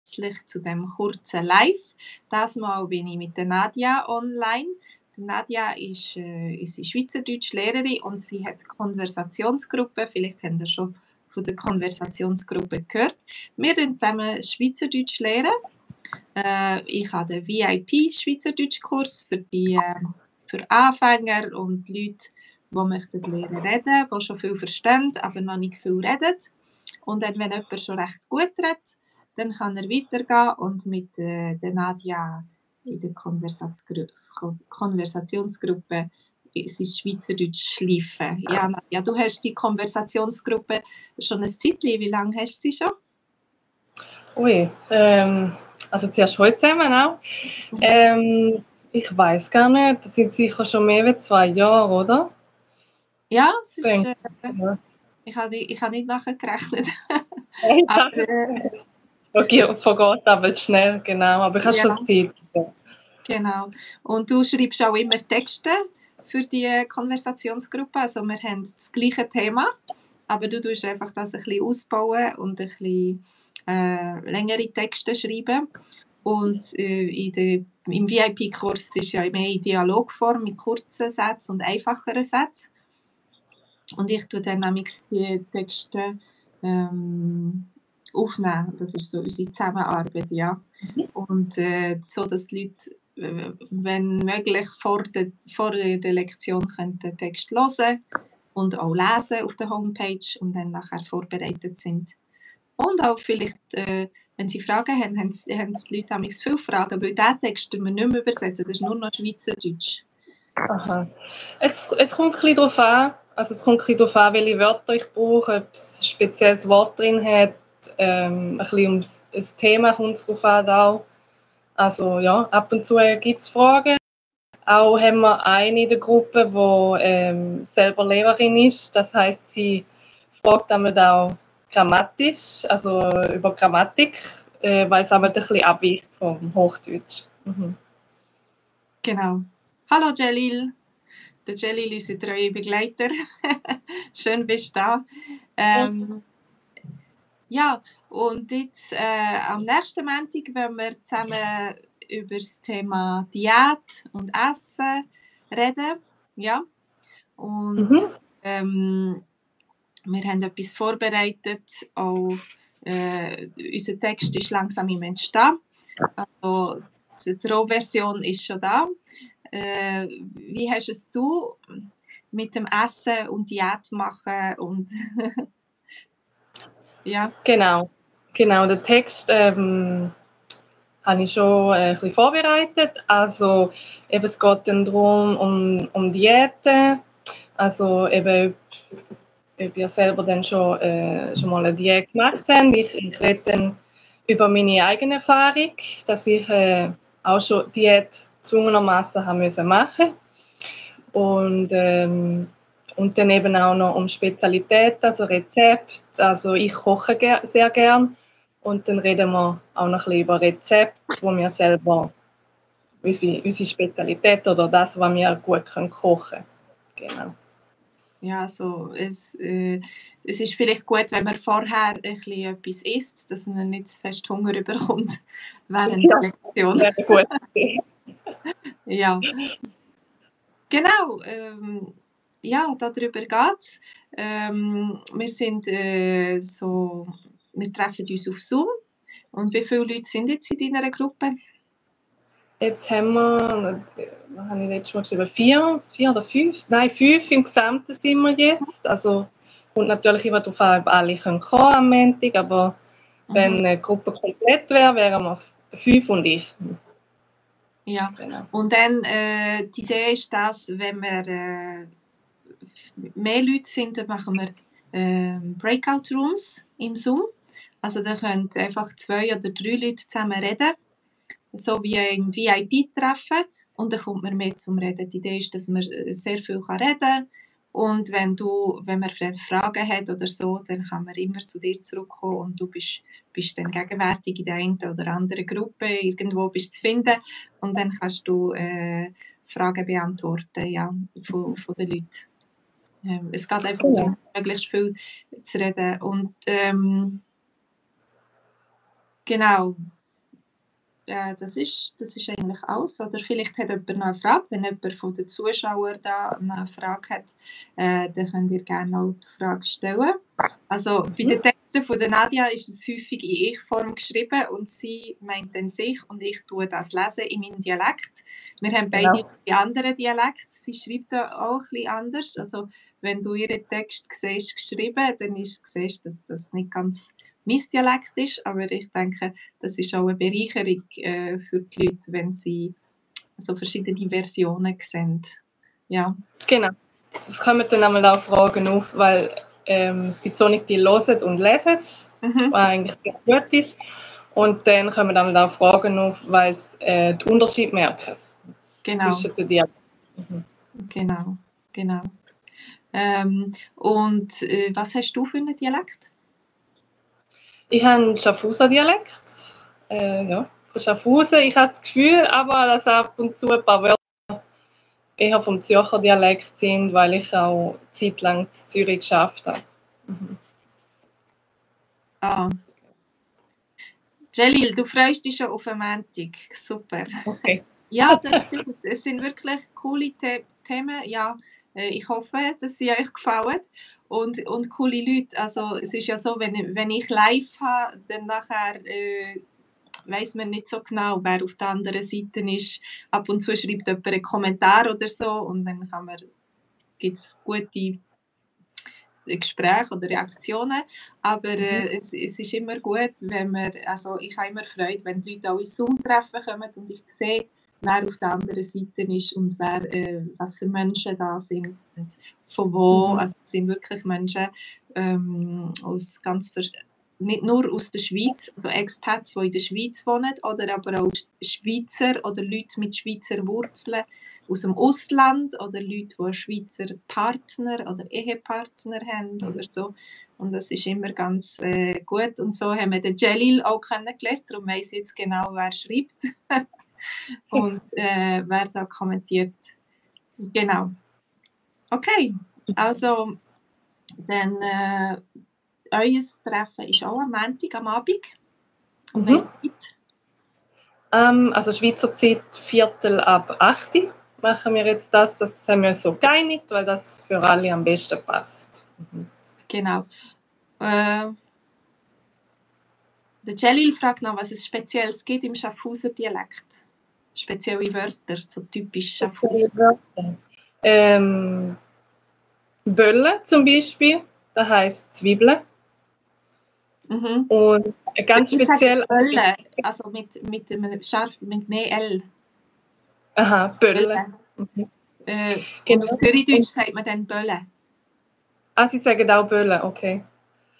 herzlich zu dem kurzen Live. Das Mal bin ich mit der Nadia online. Die Nadia ist unsere Schweizerdeutsch-Lehrerin und sie hat Konversationsgruppe. Vielleicht habt ihr schon von der Konversationsgruppe gehört. Wir lernen zusammen Schweizerdeutsch lernen. Ich habe den VIP-Schweizerdeutsch-Kurs für Anfänger und Leute, die möchten lernen reden, die schon viel verstehen, aber noch nicht viel reden. Und dann, wenn jemand schon recht gut redet, dann kann er weitergehen und mit der Nadia in der Konversationsgruppe sein Schweizerdeutsch schleifen. Ja, Nadia, du hast die Konversationsgruppe schon ein Zeitchen. Wie lange hast du sie schon? Ui, also zuerst heute zusammen auch. Ich weiß gar nicht, das sind sicher schon mehr als 2 Jahre, oder? Ja, es ist, ich habe nicht nachgerechnet. Aber, okay, vergeht aber schnell, genau. Aber ich habe schon Zeit. Genau. Und du schreibst auch immer Texte für die Konversationsgruppe. Also wir haben das gleiche Thema, aber du tust einfach das ein bisschen ausbauen und ein bisschen längere Texte schreiben. Und im VIP-Kurs ist ja mehr in Dialogform mit kurzen Sätzen und einfacheren Sätzen. Und ich tue dann nämlich die Texte aufnehmen. Das ist so unsere Zusammenarbeit, ja. Und so, dass die Leute, wenn möglich, vor der Lektion können den Text hören und auch lesen auf der Homepage und dann nachher vorbereitet sind. Und auch vielleicht, wenn sie Fragen haben, haben die Leute manchmal viele Fragen, weil diesen Text wir nicht mehr übersetzen, das ist nur noch Schweizerdeutsch. Aha. Es kommt ein bisschen darauf an, welche Wörter ich brauche, ob es ein spezielles Wort drin hat, ein bisschen um das Thema kommt es darauf an auch. Also ja, ab und zu gibt es Fragen. Auch haben wir eine in der Gruppe, die selber Lehrerin ist. Das heisst, sie fragt damit auch grammatisch, also über Grammatik, weil es aber ein bisschen abweicht vom Hochdeutsch. Mhm. Genau. Hallo Jalil. Der Jalil ist unser treuer Begleiter. Schön bist du da. Ja, und jetzt am nächsten Montag wollen wir zusammen über das Thema Diät und Essen reden. Ja. Und wir haben etwas vorbereitet. Auch unser Text ist langsam im Entstehen. Also, die Rohversion ist schon da. Wie hast es du mit dem Essen und Diät machen und ja? Genau, den Text habe ich schon ein bisschen vorbereitet. Also eben, es geht dann darum, um Diäten. Also eben, ob ihr selber dann schon mal eine Diät gemacht habt. Ich rede dann über meine eigene Erfahrung, dass ich auch schon Diät gezwungenermaßen haben müssen machen. Und dann eben auch noch um Spezialitäten, also Rezepte. Also ich koche sehr gern. Und dann reden wir auch noch ein bisschen über Rezepte, wo wir selber unsere Spezialität oder das, was wir gut kochen können. Genau. Ja, also es ist vielleicht gut, wenn man vorher ein bisschen etwas isst, dass man nicht zu fest Hunger bekommt während der Lektion. Ja, gut. Ja. Genau, ja, darüber geht es. Wir treffen uns auf Zoom. Und wie viele Leute sind jetzt in deiner Gruppe? Jetzt haben wir, was habe ich letztes Mal geschrieben, 4 oder 5? Nein, 5 im Gesamten sind wir jetzt. Also kommt natürlich immer darauf an, ob alle kommen am Montag, aber wenn eine Gruppe komplett wäre, wären wir 5 und ich. Ja, genau. Und dann die Idee ist, dass wenn wir mehr Leute sind, dann machen wir Breakout Rooms im Zoom. Also da können einfach 2 oder 3 Leute zusammen reden, so wie im VIP-Treffen. Und dann kommt man mehr zum Reden. Die Idee ist, dass man sehr viel reden kann. Und wenn man Fragen hat oder so, dann kann man immer zu dir zurückkommen und du bist dann gegenwärtig in der einen oder anderen Gruppe, irgendwo bist zu finden und dann kannst du Fragen beantworten, ja, von den Leuten. Es geht einfach darum, möglichst viel zu reden. Und genau, das ist eigentlich alles. Oder vielleicht hat jemand noch eine Frage. Wenn jemand von den Zuschauern da noch eine Frage hat, dann könnt ihr gerne noch die Frage stellen. Also bei den Texten von der Nadia ist es häufig in Ich-Form geschrieben und sie meint dann sich und ich tue das lesen in meinem Dialekt. Wir haben beide die anderen Dialekte. Sie schreibt da auch ein bisschen anders. Also wenn du ihren Text siehst, geschrieben, dann siehst du, dass das nicht ganz mein Dialekt ist, aber ich denke, das ist auch eine Bereicherung für die Leute, wenn sie so verschiedene Versionen sehen. Ja. Genau. Es kommen dann einmal auch Fragen auf, weil es gibt so nicht die hören und lesen, was eigentlich sehr gut ist. Und dann kommen dann auch Fragen auf, weil es den Unterschied merken zwischen den Dialekten. Genau. Und was hast du für einen Dialekt? Ich habe einen Schaffhauser Dialekt. Ja, von Schaffhausen. Ich habe das Gefühl, aber dass ab und zu ein paar Wörter eher vom Zürcher Dialekt sind, weil ich auch zeitlang in Zürich geschafft habe. Celil, du freust dich schon auf den Montag. Super. Okay. Ja, das stimmt. Es sind wirklich coole Themen. Ja, ich hoffe, dass sie euch gefallen. Und coole Leute. Also es ist ja so, wenn ich live habe, dann nachher weiss man nicht so genau, wer auf der anderen Seite ist. Ab und zu schreibt jemand einen Kommentar oder so und dann gibt es gute Gespräche oder Reaktionen. Aber es ist immer gut, wenn ich habe immer Freude, wenn die Leute auch ins Zoom-Treffen kommen und ich sehe, wer auf der anderen Seite ist und was für Menschen da sind und von wo. Also es sind wirklich Menschen aus nicht nur aus der Schweiz, also Expats, die in der Schweiz wohnen, oder aber auch Schweizer oder Leute mit Schweizer Wurzeln aus dem Ausland oder Leute, die einen Schweizer Partner oder Ehepartner haben oder so. Und das ist immer ganz gut. Und so haben wir den Celil auch kennengelernt, darum weiss ich jetzt genau, wer schreibt und wer da kommentiert. Genau. Okay, also dann euer Treffen ist auch am Montag am Abend. Um welche Zeit? Also Schweizer Zeit 7:45 machen wir jetzt das haben wir so geeinigt, weil das für alle am besten passt. Genau. Der Celil fragt noch, was es Spezielles gibt im Schaffhauser Dialekt. Spezielle Wörter, so typisch Schaffhauser. Bölle zum Beispiel, das heisst Zwiebeln. Und ganz speziell. Bölle, also mit einem Scharf, mit mehr L. Aha, Bölle. Genau. Und auf Zürichdeutsch sagt man dann Bölle. Sie sagen auch Bölle, okay.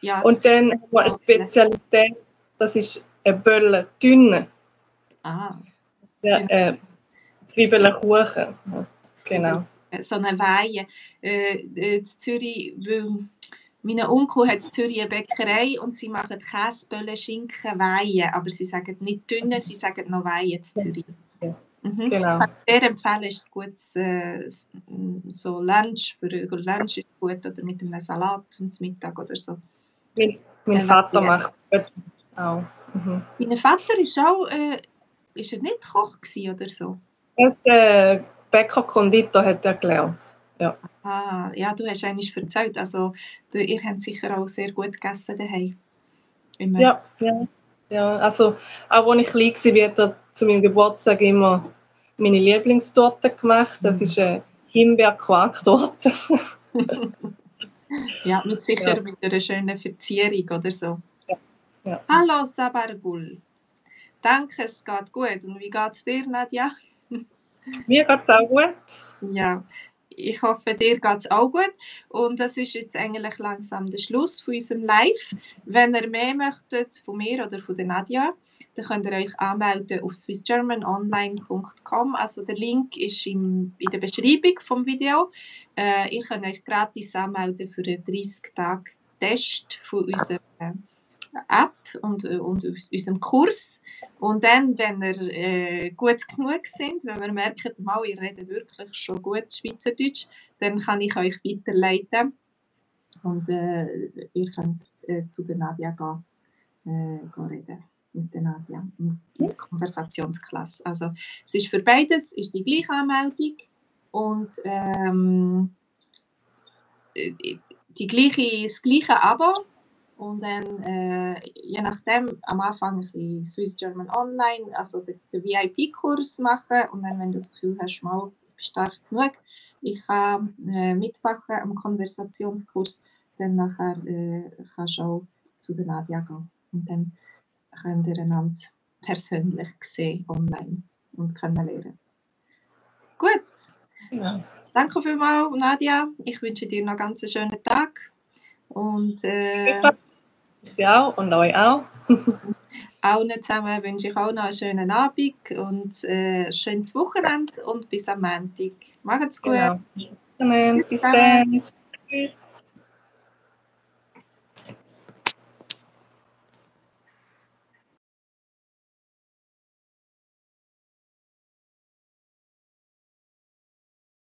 Ja, und dann haben wir eine Spezialität, das ist eine Bölle dünne. Genau. Zwiebelkuchen. Genau. So eine Weihe. In Zürich, weil meine Onkel hat in Zürich eine Bäckerei und sie machen Käse, Bölle, Schinken, Weihe. Aber sie sagen nicht dünne, sie sagen noch Weihe in Zürich. Ja. Genau. Ich kann dir empfehlen, ist gut so Lunch, für Lunch ist gut oder mit einem Salat zum Mittag oder so. Mein Vater macht das auch. Dein Vater ist auch, ist er nicht Koch gewesen oder so? Bäcker-Konditor hat er gelernt. Ja. Ja, du hast eigentlich erzählt, also ihr habt sicher auch sehr gut gegessen daheim. Ja, also auch als ich klein war, hat er zu meinem Geburtstag immer meine Lieblingstorte gemacht. Das ist eine Himbeer-Quarktorte. Ja, mit einer schönen Verzierung oder so. Ja. Hallo Sabargul. Danke, es geht gut. Und wie geht es dir, Nadja? Mir geht es auch gut. Ja, ich hoffe, dir geht es auch gut. Und das ist jetzt eigentlich langsam der Schluss von unserem Live. Wenn ihr mehr möchtet von mir oder von der Nadja, dann könnt ihr euch anmelden auf swissgermanonline.com. Also der Link ist in der Beschreibung vom Video. Ihr könnt euch gratis anmelden für einen 30-Tage-Test von unserer App und unserem Kurs. Und dann, wenn ihr gut genug sind, wenn wir merken, ihr redet wirklich schon gut Schweizerdeutsch, dann kann ich euch weiterleiten und ihr könnt zu der Nadja gehen reden. mit der Nadia in der Konversationsklasse. Also es ist für beides ist die gleiche Anmeldung und das gleiche Abo. Und dann, je nachdem, am Anfang ein bisschen Swiss German Online, also den VIP-Kurs machen. Und dann, wenn du das Gefühl hast, mal, ich bin stark genug, ich kann mitmachen am Konversationskurs, dann nachher kannst du auch zu der Nadia gehen. Und dann könnt ihr einander persönlich sehen online und lernen. Gut. Ja. Danke vielmals, Nadia. Ich wünsche dir noch einen ganz schönen Tag. Und ich auch und euch auch. allen zusammen wünsche ich auch noch einen schönen Abend und ein schönes Wochenende und bis am Montag. Macht's gut. Genau. Bis dann. Tschüss.